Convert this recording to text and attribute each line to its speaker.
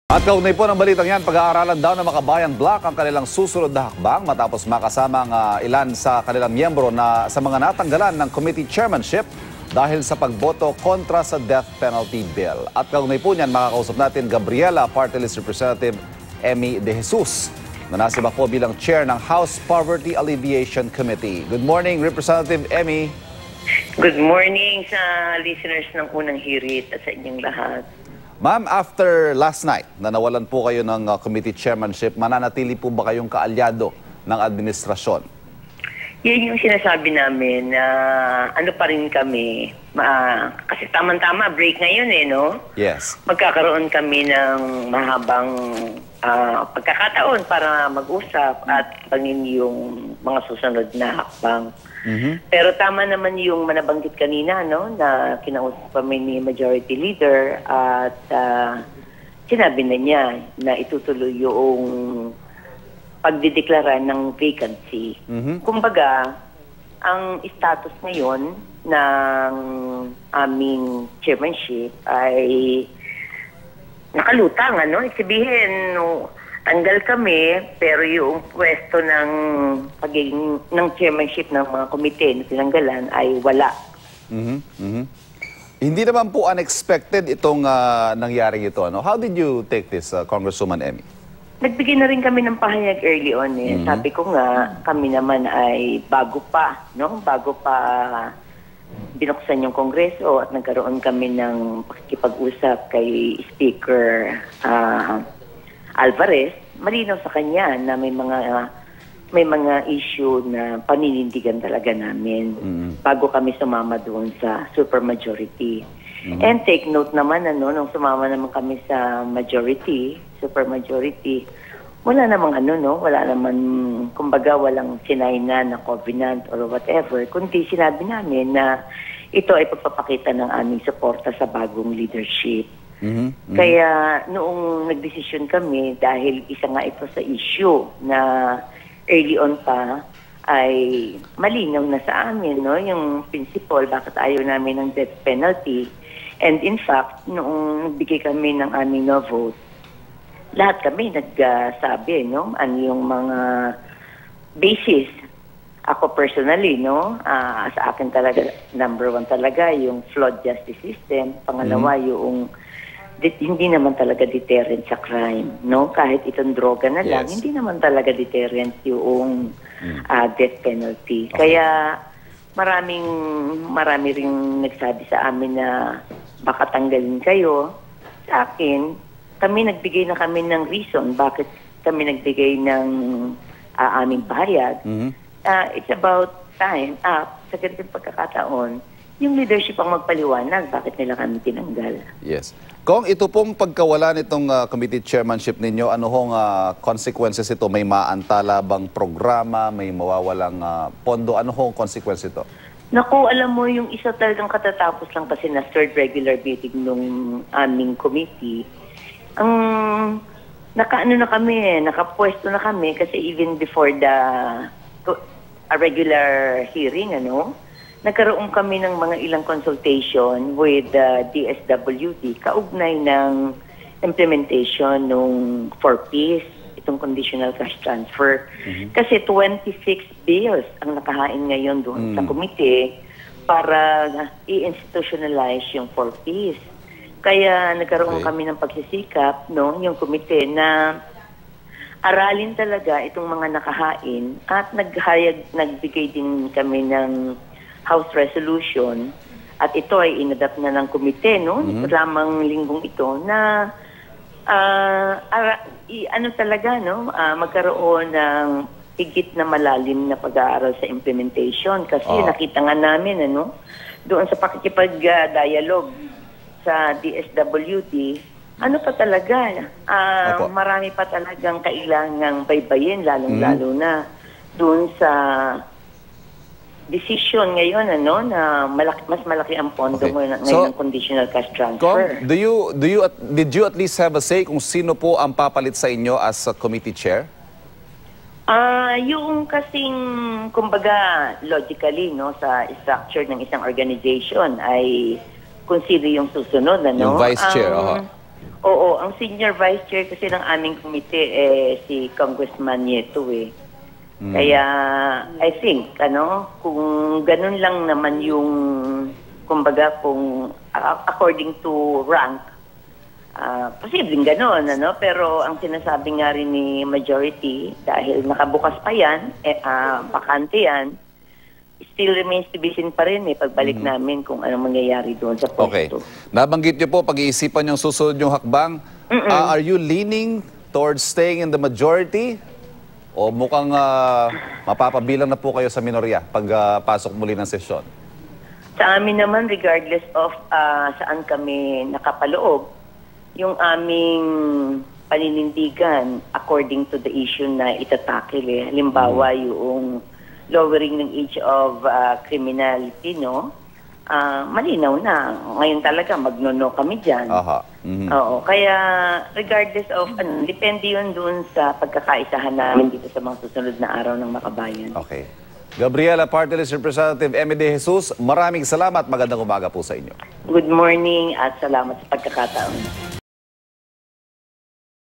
Speaker 1: At kaugnay po ng balitang yan, pag-aaralan daw ng Makabayan Bloc ang kanilang susunod na hakbang matapos makasama ang ilan sa kanilang miyembro na sa mga natanggalan ng committee chairmanship dahil sa pagboto kontra sa death penalty bill. At kaugnay po niyan, makakausap natin Gabriela, Party List Representative Emmy De Jesus, na nasibak po bilang chair ng House Poverty Alleviation Committee. Good morning, Representative Emmy.
Speaker 2: Good morning sa listeners ng Unang Hirit at sa inyong lahat.
Speaker 1: Ma'am, after last night na nawalan po kayo ng committee chairmanship, mananatili po ba kayong kaalyado ng administrasyon?
Speaker 2: Yan yung sinasabi namin na ano pa rin kami. Kasi tamang-tama, break ngayon no?
Speaker 1: Yes.
Speaker 2: Magkakaroon kami ng mahabang pagkakataon para mag-usap at pangin yung mga susunod na hakbang. Pero tama naman yung manabanggit kanina, no, na kinausap kami ni Majority Leader at sinabi na niya na itutuloy yung pagdideklara ng vacancy. Kumbaga, ang status ngayon ng aming chairmanship ay nakalutang, ano? Sabihin, no, tanggal kami, pero yung pwesto ng pagiging ng chairmanship ng mga komite na tinanggalan ay wala.
Speaker 1: Hindi naman po unexpected itong nangyaring ito. Ano? How did you take this, Congresswoman Emmy?
Speaker 2: Nagbigay na rin kami ng pahayag early on. Sabi ko nga, kami naman ay bago pa, no? Bago pa binuksan yung Kongreso at nagkaroon kami ng pakikipag-usap kay Speaker Alvarez, malinaw sa kanya na may mga issue na paninindigan talaga namin bago kami sumama doon sa supermajority. And take note naman, nung sumama naman kami sa majority, supermajority, wala namang wala namang, kumbaga walang sinayna na covenant or whatever, kundi sinabi namin na ito ay pagpapakita ng aming suporta sa bagong leadership. Kaya noong nagdesisyon kami, dahil isa nga ito sa issue na early on pa ay malinaw na sa amin, no, yung principle bakit ayaw namin ng death penalty. And in fact, noong nagbigay kami ng aming no vote, lahat kami nagsabi, no, ano yung mga basis. Ako personally, no, sa akin talaga, number one talaga yung flawed justice system. Pangalawa, yung hindi naman talaga deterrent sa crime, no? Kahit itong droga na lang, hindi naman talaga deterrent yung death penalty. Kaya marami ring nagsabi sa amin na baka tanggalin kayo. Sa akin, nagbigay na kami ng reason bakit kami nagbigay ng aming pahayag. It's about time, sa ganitong pagkakataon, yung leadership ang magpaliwanag bakit nila kami tinanggal.
Speaker 1: Yes. Kung ito pong pagkawala nitong committee chairmanship ninyo, ano hong consequences ito? May maantala bang programa? May mawawalang pondo? Ano hong consequence ito?
Speaker 2: Naku, alam mo, yung isa talagang katatapos lang kasi na third regular meeting nung aming committee, nakapwesto na kami kasi even before a regular hearing, nagkaroon kami ng mga ilang consultation with DSWD kaugnay ng implementation ng 4Ps, itong conditional cash transfer. Kasi 26 bills ang nakahain ngayon doon sa komite para i-institutionalize yung 4Ps. Kaya nagkaroon kami ng pagsisikap, no, yung komite na aralin talaga itong mga nakahain at nagbigay din kami ng House resolution at ito ay inadapt na ng komite, no? Lamang linggong ito na magkaroon ng higit na malalim na pag-aaral sa implementation kasi nakita nga namin doon sa pakikipag-dialogue sa DSWD, pa talaga, marami pa talagang kailangang baybayin, lalong-lalo na doon sa decision ngayon, na mas malaki ang pondo ngayon ng conditional cash transfer.
Speaker 1: Did you at least have a say kung sino po ang papalit sa inyo as a committee chair?
Speaker 2: Yung kasing, kumbaga, logically, no, sa structure ng isang organization ay kung sino yung susunod,
Speaker 1: Yung vice chair,
Speaker 2: Oo, ang senior vice chair kasi ng aming committee si Congressman Nieto eh. Kaya I think kung ganun lang naman yung kumbaga kung according to rank posibleng gano'n, pero ang sinasabi nga rin ni majority dahil nakabukas pa yan, bakante yan, still remains to be seen pa rin pagbalik namin kung anong mangyayari doon sa posto.
Speaker 1: Okay. Nabanggit niyo po, pag-iisipan yung susunod yung hakbang. Are you leaning towards staying in the majority? O mukhang mapapabilang na po kayo sa minorya pag pasok muli ng sesyon?
Speaker 2: Sa amin naman, regardless of saan kami nakapaloob, yung aming paninindigan according to the issue na itatakil. Halimbawa, yung lowering ng age of criminality, malinaw na. Ngayon talaga, magnono kami dyan. Oo, kaya regardless of, depende yun dun sa pagkakaisahan namin dito sa mga susunod na araw ng Makabayan.
Speaker 1: Okay. Gabriela, Party List Representative Emy De Jesus, maraming salamat. Magandang umaga po sa inyo.
Speaker 2: Good morning at salamat sa pagkakataon.